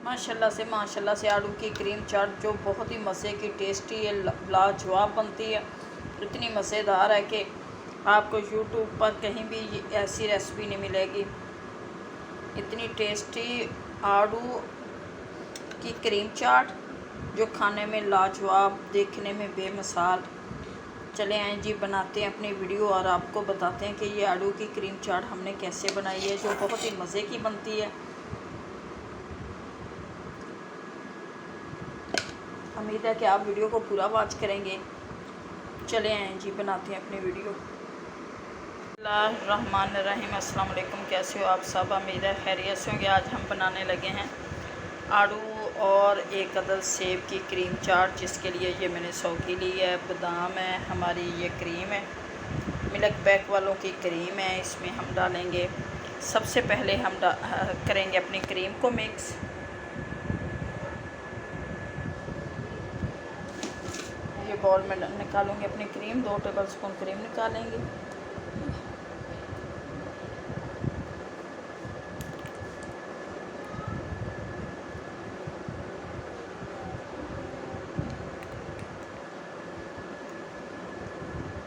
माशाल्लाह से आलू की क्रीम चाट जो बहुत ही मज़े की टेस्टी है, लाजवाब बनती है। इतनी मज़ेदार है कि आपको यूट्यूब पर कहीं भी ऐसी रेसिपी नहीं मिलेगी। इतनी टेस्टी आलू की क्रीम चाट जो खाने में लाजवाब, देखने में बेमिसाल। चले आए जी, बनाते हैं अपनी वीडियो और आपको बताते हैं कि ये आलू की क्रीम चाट हमने कैसे बनाई है, जो बहुत ही मज़े की बनती है। उम्मीद है कि आप वीडियो को पूरा वॉच करेंगे। चले आए जी, बनाते हैं अपनी वीडियो। बिस्मिल्लाहिर्रहमानिर्रहीम। अस्सलाम वालेकुम, कैसे हो आप सब? उम्मीद है खैरियत से होंगे। आज हम बनाने लगे हैं आलू और एक अदद सेब की क्रीम चाट, जिसके लिए ये मैंने सौगी ली है, बादाम है, हमारी ये क्रीम है, मिल्क पैक वालों की क्रीम है। इसमें हम डालेंगे, सबसे पहले हम करेंगे अपनी क्रीम को मिक्स। ये बॉल में निकालूंगी अपनी क्रीम, 2 टेबल स्पून क्रीम निकालेंगे।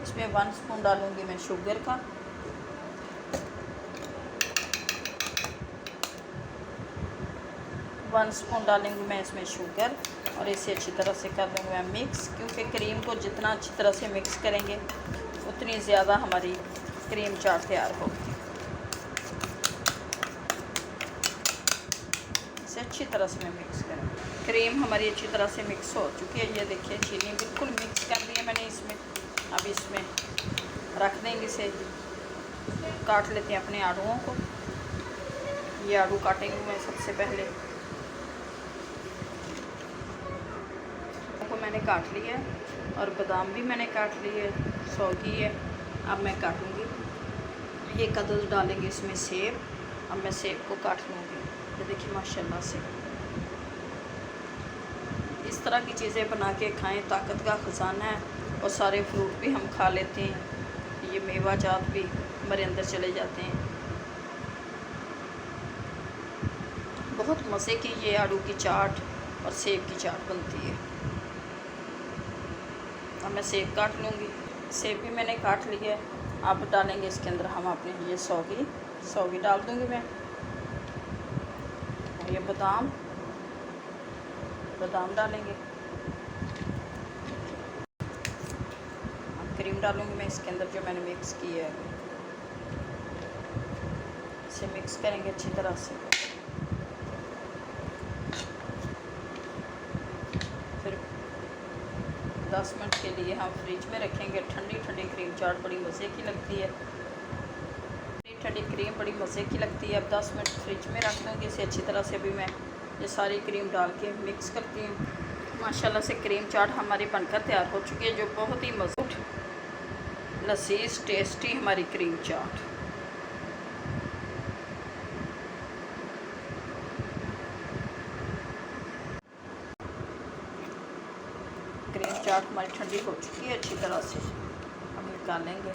इसमें 1 स्पून डालूंगी मैं शुगर का, वन स्पून डालेंगी मैं इसमें शुगर, और इसे अच्छी तरह से कर लूँगी मैं मिक्स, क्योंकि क्रीम को जितना अच्छी तरह से मिक्स करेंगे उतनी ज़्यादा हमारी क्रीम चाट तैयार होगी। इसे अच्छी तरह से मैं मिक्स करूँगी। क्रीम हमारी अच्छी तरह से मिक्स हो चुकी है, ये देखिए चीनी बिल्कुल मिक्स कर दी है मैंने इसमें। अब इसमें रख देंगे, इसे काट लेते हैं अपने आलूओं को। ये आलू काटेंगे मैं सबसे पहले, को मैंने काट लिया है और बादाम भी मैंने काट लिए, सौगी है। अब मैं काटूंगी, एक अदद डालेंगे इसमें सेब। अब मैं सेब को काट लूँगी। ये देखिए माशाल्लाह से, इस तरह की चीज़ें बना के खाएं, ताकत का ख़जाना है। और सारे फ्रूट भी हम खा लेते हैं, ये मेवा जात भी हमारे अंदर चले जाते हैं। बहुत मज़े की ये आलू की चाट और सेब की चाट बनती है। अब मैं सेब काट लूँगी, सेब भी मैंने काट लिया है। अब डालेंगे इसके अंदर हम अपने ये सौगी डाल दूँगी मैं, और ये बादाम डालेंगे। अब क्रीम डालूँगी मैं इसके अंदर जो मैंने मिक्स की है, इसे मिक्स करेंगे अच्छी तरह से। फिर 10 मिनट के लिए हम फ्रिज में रखेंगे। ठंडी ठंडी क्रीम चाट बड़ी मज़े की लगती है, ठंडी क्रीम बड़ी मज़े की लगती है। अब 10 मिनट फ्रिज में रख दूँगी इसे अच्छी तरह से। अभी मैं ये सारी क्रीम डाल के मिक्स करती हूँ। माशाल्लाह से क्रीम चाट हमारी बनकर तैयार हो चुकी है, जो बहुत ही मज़बूत, लजीज, टेस्टी हमारी क्रीम चाट। क्रीम चाट हमारी ठंडी हो चुकी है अच्छी तरह से, हम निकालेंगे।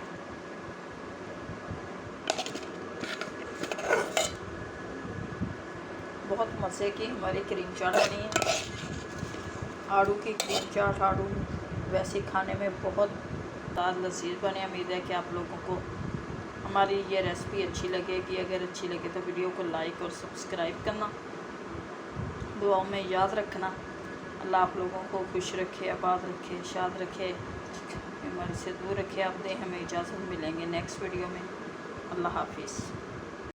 बहुत मज़े की हमारी क्रीम चाट बनी है, आलू की क्रीम चाट। आलू वैसे खाने में बहुत लजीज बने। उम्मीद है कि आप लोगों को हमारी ये रेसिपी अच्छी लगेगी। अगर अच्छी लगे तो वीडियो को लाइक और सब्सक्राइब करना, दुआओं में याद रखना। अल्लाह आप लोगों को खुश रखे, आबाद रखे, शाद रखे, बीमारी से दूर रखे। आप दें हमें इजाज़त, मिलेंगे नेक्स्ट वीडियो में। अल्लाह हाफिज़।